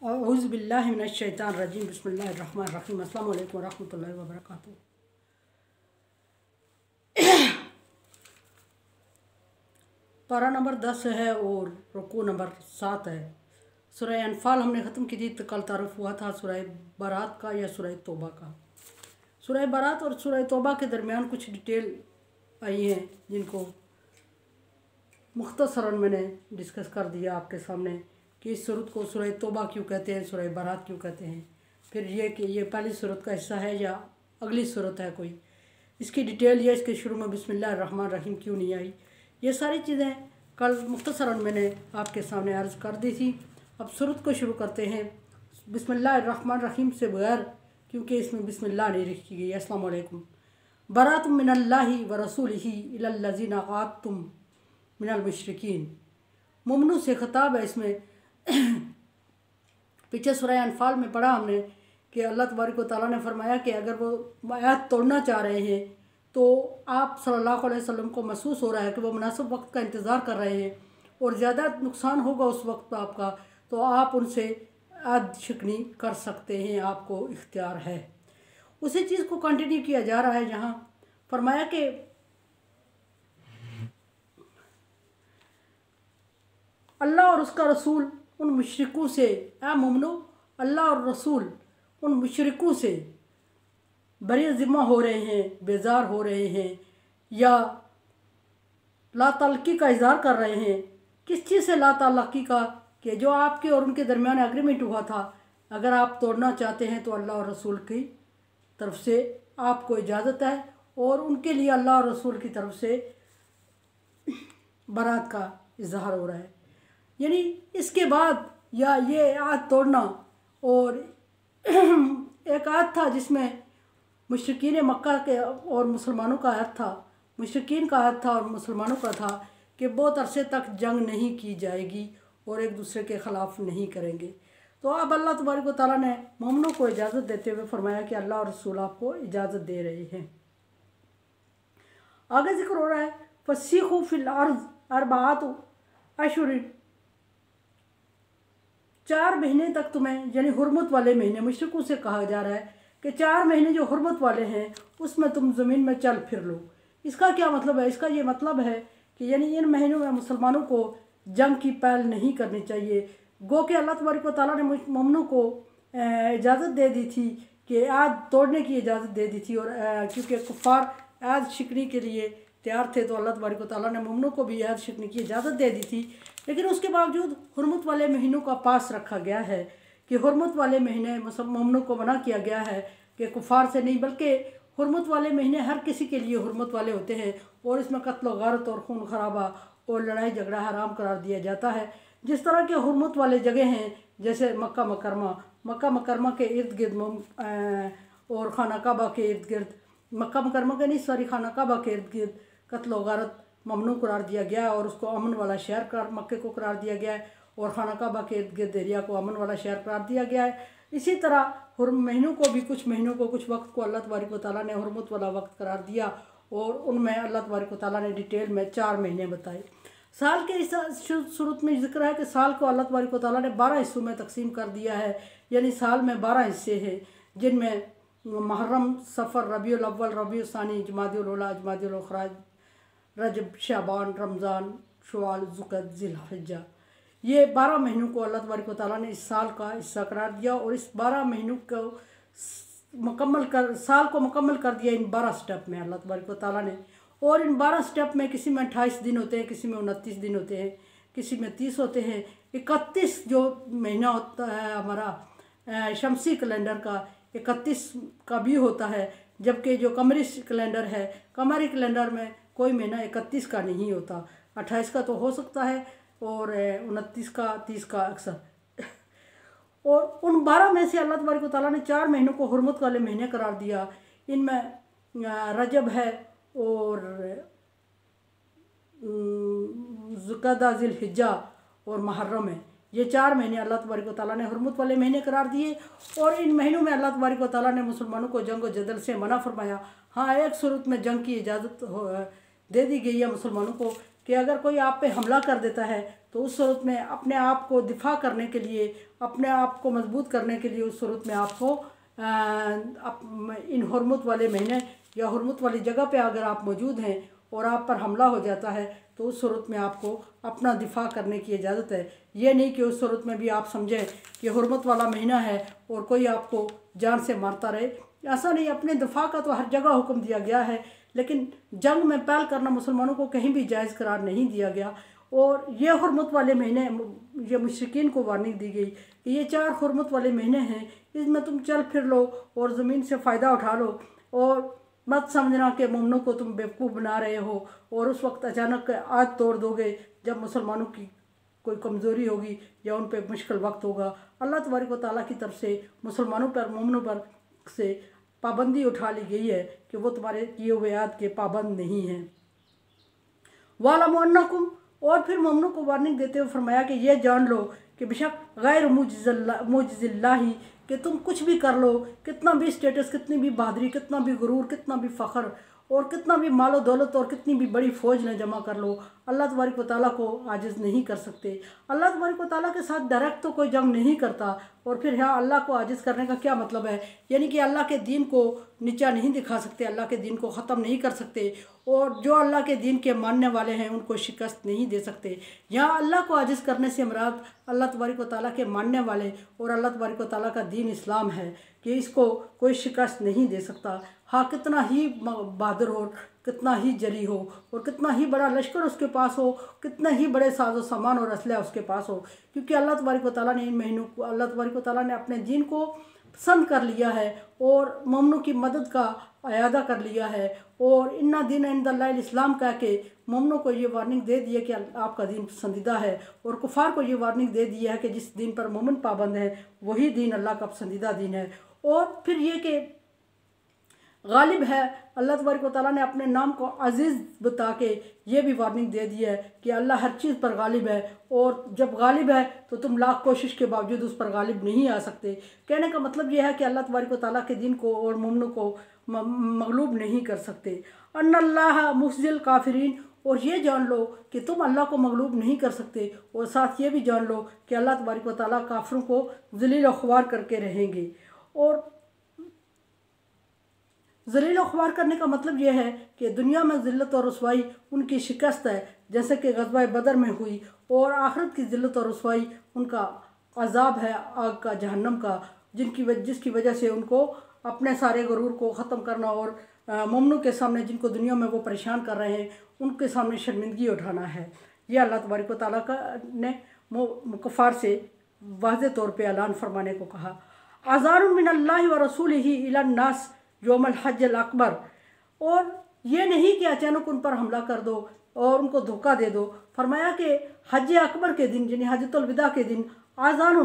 औज़ुबिल्लाहि मिनश्शैतानिर्रजीम बिस्मिल्लाहिर्रहमानिर्रहीम अस्सलामु अलैकुम वरहमतुल्लाहि वबरकातुहू। पारा नंबर 10 है और रुकू नंबर 7 है। सूरह अनफाल हमने ख़त्म की थी, तो कल तारुफ हुआ था सूरह बारात का या सूरह तौबा का। सूरह बारात और सूरह तौबा के दरमियान कुछ डिटेल आई हैं जिनको मुख्तसरन मैंने डिस्कस कर दिया आपके सामने कि इस सूरत को सूरह तौबा क्यों कहते हैं, सूरह बारात क्यों कहते हैं, फिर ये कि ये पहली सूरत का हिस्सा है या अगली सूरत है कोई, इसकी डिटेल या इसके शुरू में बिस्मिल्लाहिर रहमानिर रहीम क्यों नहीं आई, ये सारी चीज़ें कल मुख्तसरन मैंने आपके सामने अर्ज़ कर दी थी। अब सूरत को शुरू करते हैं बिस्मिल्लाहिर रहमानिर रहीम से बगैर, क्योंकि इसमें बिस्मिल्लाह नहीं लिखी गई। अस्सलाम वालेकुम। बरातुम मिनल्लाहि व रसूलिही इलल लज़ीना आतुम मिनल मुशरिकीन। मुमनू से ख़िताब है इसमें। पीछे सूरह अनफाल में पढ़ा हमने कि अल्लाह तबारक व तआला ने फरमाया कि अगर वो आयत तोड़ना चाह रहे हैं तो आप सल्लल्लाहु अलैहि वसल्लम को महसूस हो रहा है कि वो मुनासिब वक्त का इंतज़ार कर रहे हैं और ज़्यादा नुकसान होगा उस वक्त आपका, तो आप उनसे आद शिकनी कर सकते हैं, आपको इख्तियार है। उसी चीज़ को कंटिन्यू किया जा रहा है जहाँ फरमाया कि अल्लाह और उसका रसूल उन मुशरिकों से, ए मुमनो अल्लाह और रसूल उन मुशरिकों से बरी ज़िम्मा हो रहे हैं, बेजार हो रहे हैं या ला ताल्लुकी का इज़हार कर रहे हैं। किस चीज़ से ला ताल्लुकी का? कि जो आपके और उनके दरमियान एग्रीमेंट हुआ था, अगर आप तोड़ना चाहते हैं तो अल्लाह और रसूल की तरफ से आपको इजाज़त है और उनके लिए अल्लाह और रसूल की तरफ से बरात का इजहार हो रहा है। यानी इसके बाद या ये आयत तोड़ना, और एक आयत था जिसमें मुशरिकीन मक्का के और मुसलमानों का आयत था, मुशरिकीन का आयत था और मुसलमानों का था कि बहुत अरसे तक जंग नहीं की जाएगी और एक दूसरे के ख़िलाफ़ नहीं करेंगे। तो अब अल्लाह तबारक व तआला ने मोमिनों को इजाज़त देते हुए फरमाया कि अल्लाह और रसूल आपको इजाज़त दे रहे हैं। आगे जिक्र हो रहा है फसीखु फिल अर्ज़ अर्बाअतु अशहुरिन, 4 महीने तक तुम्हें, यानी हुर्मत वाले महीने, मुशरिकों से कहा जा रहा है कि 4 महीने जो हुर्मत वाले हैं उसमें तुम ज़मीन में चल फिर लो। इसका क्या मतलब है? इसका ये मतलब है कि यानी इन महीनों में मुसलमानों को जंग की पहल नहीं करनी चाहिए। गो के अल्लाह तबारक व तआला ने मोमिनों को इजाज़त दे दी थी कि आद तोड़ने की इजाज़त दे दी थी, और क्योंकि कुफ़ार आद शिकनी के लिए तैयार थे तो अल्लाह तबारक व तआला ने मोमिनों को भी आद शिकनी की इजाज़त दे दी थी। लेकिन उसके बावजूद हुर्मत वाले महीनों का पास रखा गया है कि हुर्मत वाले महीने मोमिनों को मना किया गया है कि कुफ़ार से नहीं, बल्कि हुर्मत वाले महीने हर किसी के लिए हुर्मत वाले होते हैं और इसमें कत्ल व गारत और खून खराबा और लड़ाई झगड़ा हराम करार दिया जाता है। जिस तरह के हुर्मत वाले जगह हैं जैसे मक्का मुकरमा के इर्द गिर्द और खाना काबा के इर्द गिर्द, मक्का मुकरमा के नहीं सॉरी खाना काबा के इर्द गिर्द कत्ल व गारत ममनू करार दिया गया है और उसको अमन वाला शहर करार मक्के को करार दिया गया है और खाना काबा के इर्द गिर्द एरिया को अमन वाला शहर करार दिया गया है। इसी तरह महीनों को भी, कुछ महीनों को, कुछ वक्त को अल्लाह तबारक व तआला ने हुर्मत वाला वक्त करार दिया और उनमें अल्लाह तबारक व तआला ने डिटेल में 4 महीने बताए। साल के इस सूरत में जिक्र है कि साल को अल्लाह तबारक व तआला ने 12 हिस्सों में तकसीम कर दिया है, यानी साल में 12 हिस्से हैं जिनमें मुहर्रम, सफ़र, रबीउल अव्वल, रबीउल सानी, जमादिउल उला, जमादिउल उखरा, रजब, शाबान, रमज़ान, शवाल, ज़ुल्क़अदा, ज़िलहिज्जा, ये 12 महीनों को अल्लाह तबारक व तआला ने इस साल का हिस्सा करार दिया और इस 12 महीनों को साल को मुकम्मल कर दिया इन 12 स्टेप में अल्लाह तबारक व तआला ने। और इन 12 स्टेप में किसी में 28 दिन होते हैं, किसी में 29 दिन होते हैं, किसी में 30 होते हैं। 31 जो महीना होता है हमारा शमसी कैलेंडर का 31 का भी होता है, जबकि जो कमरी कैलेंडर है, कमरी कैलेंडर में कोई महीना 31 का नहीं होता, 28 का तो हो सकता है और 29 का, 30 का अक्सर। और उन 12 में से अल्लाह तबारक व तआला ने 4 महीनों को हुर्मत वाले महीने करार दिया। इनमें रजब है और ज़ुल्क़अदा, ज़िलहिज्जा और मुहर्रम है। ये 4 महीने अल्लाह तबारक व तआला ने हुर्मत वाले महीने करार दिए और इन महीनों में अल्लाह तबारक व तआला ने मुसलमानों को जंग व जदल से मना फरमाया। हाँ, एक सूरत में जंग की इजाज़त दे दी गई है मुसलमानों को कि अगर कोई आप पे हमला कर देता है तो उस सूरत में अपने आप को दिफा करने के लिए, अपने आप को मजबूत करने के लिए उस सूरत में आपको इन हुर्मत वाले महीने या हुर्मत वाली जगह पे अगर आप मौजूद हैं और आप पर हमला हो जाता है तो उस सूरत में आपको अपना दिफा करने की इजाज़त है। ये नहीं कि उस सूरत में भी आप समझें कि हुर्मत वाला महीना है और कोई आपको जान से मारता रहे। ऐसा नहीं, अपने दिफा का तो हर जगह हुक्म दिया गया है, लेकिन जंग में पहल करना मुसलमानों को कहीं भी जायज़ करार नहीं दिया गया। और ये हुर्मत वाले महीने, ये मुशरिकीन को वार्निंग दी गई कि ये 4 हुर्मत वाले महीने हैं, इसमें तुम चल फिर लो और ज़मीन से फ़ायदा उठा लो और मत समझना कि मोमिनों को तुम बेवकूफ़ बना रहे हो और उस वक्त अचानक आज तोड़ दोगे जब मुसलमानों की कोई कमज़ोरी होगी या उन पर मुश्किल वक्त होगा। अल्लाह तबारक व तआला की तरफ से मुसलमानों पर, मोमिनों पर से पाबंदी उठा ली गई है कि वो तुम्हारे किए हुए याद के पाबंद नहीं हैं। वालमू अन्नकुम, और फिर मोमिनों को वार्निंग देते हुए फरमाया कि ये जान लो कि बेशक गैर मुजिज़िल्लाही, कि तुम कुछ भी कर लो, कितना भी स्टेटस, कितनी भी बहादुरी, कितना भी गुरूर, कितना भी फ़ख्र और कितना भी मालो दौलत और कितनी भी बड़ी फ़ौज न जमा कर लो, अल्लाह तबारक व तआला को आजिज़ नहीं कर सकते। अल्लाह तबारक व तआला के साथ डायरेक्ट तो कोई जंग नहीं करता, और फिर यहाँ अल्लाह को आजिज़ करने का क्या मतलब है? यानी कि अल्लाह के दीन को नीचा नहीं दिखा सकते, अल्लाह के दीन को ख़त्म नहीं कर सकते, और जो अल्लाह के दीन के मानने वाले हैं उनको शिकस्त नहीं दे सकते। यहाँ अल्लाह को आजिज़ करने से मुराद अल्लाह तबारक व तआला के मानने वाले और अल्लाह तबारक व तआला का दीन इस्लाम है कि इसको कोई शिकस्त नहीं दे सकता। हाँ, कितना ही बहादुर हो, कितना ही जरी हो और कितना ही बड़ा लश्कर उसके पास हो, कितने ही बड़े साजो सामान और असलहा उसके पास हो, क्योंकि अल्लाह तबारक व तआला ने इन महीनों को, अल्लाह तबारक व तआला ने अपने दीन को पसंद कर लिया है और मोमिनों की मदद का अयादा कर लिया है। और इन्ना दीन इंदल्लाहिल इस्लाम कह के मोमिनों को ये वार्निंग दे दी है कि आपका दीन पसंदीदा है, और कुफार को ये वार्निंग दे दी है कि जिस दीन पर मोमिन पाबंद है वही दीन अल्लाह का पसंदीदा दीन है। और फिर ये कि गालिब है, अल्लाह तबारक व तआला ने अपने नाम को अज़ीज़ बता के ये भी वार्निंग दे दी है कि अल्लाह हर चीज़ पर गालिब है, और जब गालिब है तो तुम लाख कोशिश के बावजूद उस पर गालिब नहीं आ सकते। कहने का मतलब यह है कि अल्लाह तबारक व तआला के दीन को और मोमिनों को मगलूब नहीं कर सकते। अन्नल्लाह मुख़्ज़िल काफ़िरीन, और ये जान लो कि तुम अल्लाह को मगलूब नहीं कर सकते, और साथ ये भी जान लो कि अल्लाह तबारक व तआला काफिरों को ज़लील और ख्वार करके रहेंगे। और ज़लील और ख्वार करने का मतलब यह है कि दुनिया में ज़िल्लत और रुसवाई उनकी शिकस्त है, जैसे कि ग़ज़वा बदर में हुई, और आखिरत की ज़िल्लत और रुसवाई उनका अज़ाब है आग का, जहन्नम का, जिसकी वजह से उनको अपने सारे गुरूर को ख़त्म करना और मोमिनों के सामने, जिनको दुनिया में वो परेशान कर रहे हैं, उनके सामने शर्मिंदगी उठाना है। यह अल्लाह तबारक व तआला ने कुफ़ार से वाज़ेह तौर पे ऐलान फरमाने को कहा। अज़ानुन मिनल्लाहि व रसूलिही इलन नास यौमल हज्जिल अकबर, और ये नहीं कि अचानक उन पर हमला कर दो और उनको धोखा दे दो। फरमाया कि हज अकबर के दिन, यानी हज्जतुल विदा के दिन, आज़ान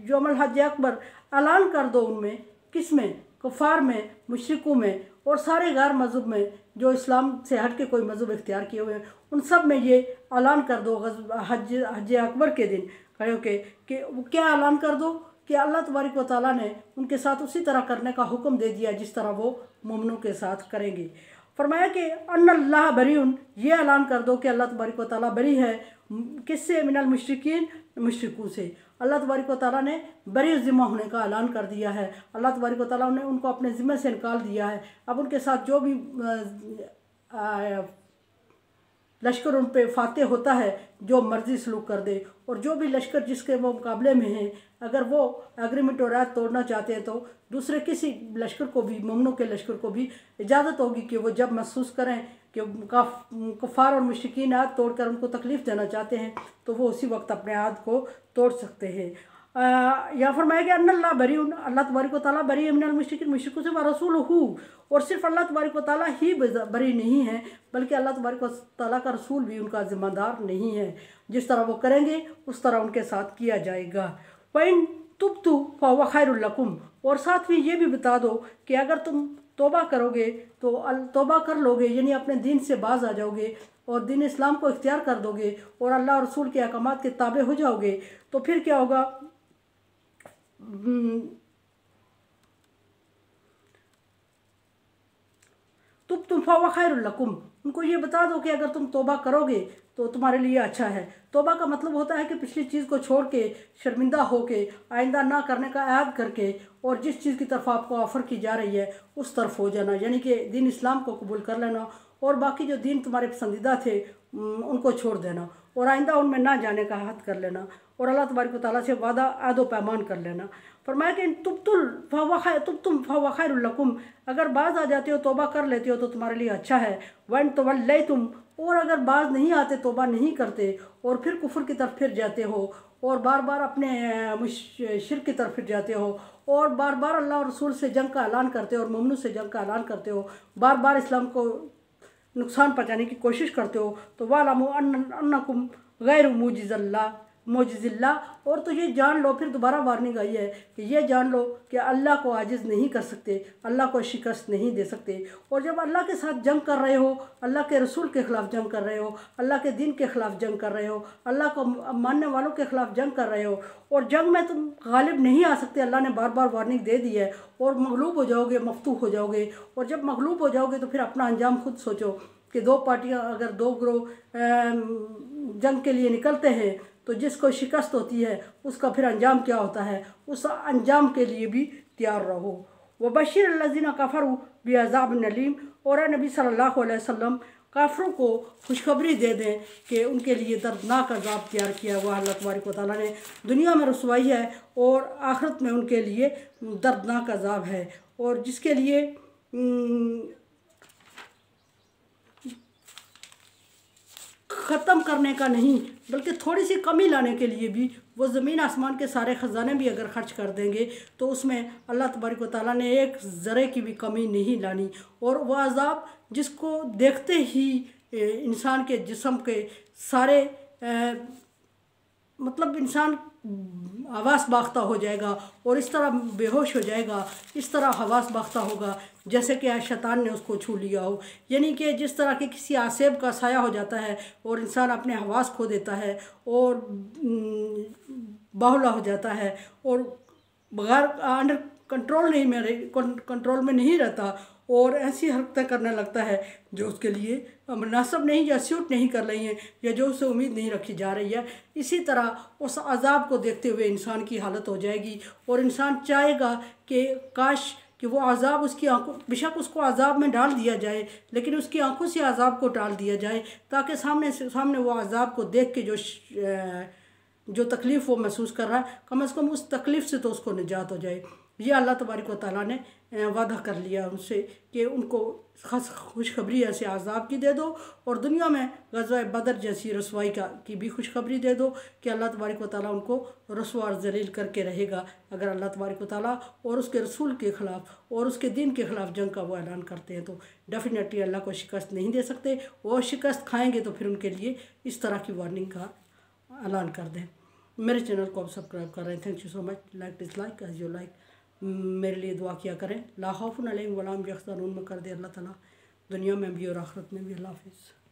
यौमल हज अकबर, ऐलान कर दो उनमें, किस में? कुफार में, मुशरिकों में और सारे गैर मज़हब में जो इस्लाम से हट के कोई मज़हब इख्तियार किए हुए हैं, उन सब में ये ऐलान कर दो हज अकबर के दिन खड़े होके कि क्या ऐलान कर दो कि अल्लाह तबारक व तआला ने उनके साथ उसी तरह करने का हुक्म दे दिया जिस तरह वो मोमिनों के साथ करेंगे। फरमाया कि अन्नल्लाह बरीउन, ये ऐलान कर दो कि अल्लाह तबारक व तआला बरी है, किससे? मिनल मुशरिकीन, मुशरिकों से। अल्लाह तबारक व तआला ने बरी ज़िम्मा होने का ऐलान कर दिया है। अल्लाह तबारक व तआला ने उनको अपने ज़िम्मे से निकाल दिया है। अब उनके साथ जो भी लश्कर उन पे फाते होता है, जो मर्ज़ी सलूक कर दे, और जो भी लश्कर जिसके वो मुकाबले में हैं, अगर वो एग्रीमेंट और रात तोड़ना चाहते हैं तो दूसरे किसी लश्कर को भी, मोमिनों के लश्कर को भी इजाज़त होगी कि वो जब महसूस करें कि कुफ़ार और मुशरिकीन आद तोड़कर उनको तकलीफ़ देना चाहते हैं तो वो उसी वक्त अपने आद को तोड़ सकते हैं। या फरमाया कि अन्नल्लाह बरीउन, अल्लाह तबारक व तआला बरी मिनल मुशरिकीन, मुशरिकों से, व रसूलुहू, और सिर्फ अल्लाह तबारक व तआला ही बरी नहीं है बल्कि अल्लाह तबारक व तआला का रसूल भी उनका ज़िम्मेदार नहीं है। जिस तरह वो करेंगे उस तरह उनके साथ किया जाएगा। वइन तुब्तु फहुव खैरुल लकुम, और साथ में ये भी बता दो कि अगर तुम तौबा करोगे तो तौबा कर लोगे, यानी अपने दीन से बाज आ जाओगे और दीन इस्लाम को इख्तियार कर दोगे और अल्लाह और रसूल के अहकामात के ताबे हो जाओगे, तो फिर क्या होगा? तुम फहुव खैरुल लकुम, उनको ये बता दो कि अगर तुम तौबा करोगे तो तुम्हारे लिए अच्छा है। तौबा का मतलब होता है कि पिछली चीज़ को छोड़ के, शर्मिंदा हो के, आइंदा ना करने का अहद करके, और जिस चीज़ की तरफ आपको ऑफ़र की जा रही है उस तरफ हो जाना, यानी कि दीन इस्लाम को कबूल कर लेना, और बाकी जो दीन तुम्हारे पसंदीदा थे उनको छोड़ देना, और आइंदा उनमें ना जाने का अहद कर लेना, और अल्लाह तबारक व तआला से वादा आदो पैमान कर लेना। फरमाया कि तुम फ़खैरुल लकुम, अगर बाज आ जाते हो, तौबा कर लेते हो तो तुम्हारे लिए अच्छा है। वन तवल्लैतुम, और अगर बाज नहीं आते, तौबा नहीं करते और फिर कुफ्र की तरफ फिर जाते हो, और बार बार अपने शिर्क की तरफ फिर जाते हो, और बार बार अल्लाह और रसूल से जंग का ऐलान करते हो और मोमिनों से जंग का ऐलान करते हो, बार बार इस्लाम को नुकसान पहुँचाने की कोशिश करते हो, तो वालमू अन्नकुम गैर मोजिज़िल्ला, और तो ये जान लो, फिर दोबारा वार्निंग आई है कि ये जान लो कि अल्लाह को आजिज़ नहीं कर सकते, अल्लाह को शिकस्त नहीं दे सकते। और जब अल्लाह के साथ जंग कर रहे हो, अल्लाह के रसूल के ख़िलाफ़ जंग कर रहे हो, अल्लाह के दीन के ख़िलाफ़ जंग कर रहे हो, अल्लाह को मानने वालों के ख़िलाफ़ जंग कर रहे हो, और जंग में तुम गालिब नहीं आ सकते, अल्लाह ने बार बार वार्निंग दे दी है, और मगलूब हो जाओगे, मफतूह हो जाओगे। और जब मगलूब हो जाओगे तो फिर अपना अंजाम खुद सोचो कि दो पार्टियाँ, अगर दो ग्रोह जंग के लिए निकलते हैं तो जिसको शिकस्त होती है उसका फिर अंजाम क्या होता है, उस अंजाम के लिए भी तैयार रहो। व बशीर अल्लज़ीना कफ़रू बिअज़ाबिन अलीम, और नबी सल्लल्लाहु अलैहि वसल्लम काफिरों को खुशखबरी दे दें कि उनके लिए दर्दनाक अज़ाब तैयार किया हुआ अल्लाह तबारक व तआला ने। दुनिया में रुसवाई है और आखिरत में उनके लिए दर्दनाक अज़ाब है, और जिसके लिए ख़त्म करने का नहीं बल्कि थोड़ी सी कमी लाने के लिए भी वो ज़मीन आसमान के सारे ख़जाने भी अगर खर्च कर देंगे तो उसमें अल्लाह तबारक व तआला ने एक ज़रे की भी कमी नहीं लानी। और वह अज़ाब जिसको देखते ही इंसान के जिस्म के सारे मतलब इंसान हवास बाख्ता हो जाएगा, और इस तरह बेहोश हो जाएगा, इस तरह हवास बाख्ता होगा जैसे कि शैतान ने उसको छू लिया हो। यानी कि जिस तरह के किसी आसेब का साया हो जाता है और इंसान अपने हवास खो देता है और बाहुला हो जाता है और बगैर अंडर कंट्रोल में नहीं रहता, और ऐसी हरकतें करने लगता है जो उसके लिए मुनासिब नहीं या सूट नहीं कर रही हैं या जो उससे उम्मीद नहीं रखी जा रही है। इसी तरह उस अज़ाब को देखते हुए इंसान की हालत हो जाएगी, और इंसान चाहेगा कि काश कि वो अज़ाब उसकी आंखों, बेशक उसको अज़ाब में डाल दिया जाए लेकिन उसकी आंखों से अज़ाब को टाल दिया जाए, ताकि सामने वो अज़ाब को देख के जो तकलीफ़ वो महसूस कर रहा है, कम से कम उस तकलीफ़ से तो उसको निजात हो जाए। ये अल्लाह तबारक व तआला ने वादा कर लिया उनसे कि उनको खुशखबरी ऐसे अज़ाब की दे दो, और दुनिया में ग़ज़वा बदर जैसी रसवाई की भी खुशखबरी दे दो कि अल्लाह तबारक व तआला उनको रसवा और ज़लील करके रहेगा अगर अल्लाह तबारक व तआला और उसके रसूल के ख़िलाफ़ और उसके दीन के ख़िलाफ़ जंग का वो ऐलान करते हैं। तो डेफिनेटली अल्लाह को शिकस्त नहीं दे सकते, और शिकस्त खाएँगे तो फिर उनके लिए इस तरह की वार्निंग का ऐलान कर दें। मेरे चैनल को आप सब्सक्राइब कर रहे हैं, thank you so much. Like dislike as you like, मेरे लिए दुआ किया करें। ला खौफुन अलैहिम वला हुम यहज़नून में कर दे अल्लाह ताला दुनिया में भी और आखिरत में भी। अल्लाह हाफ़िज़।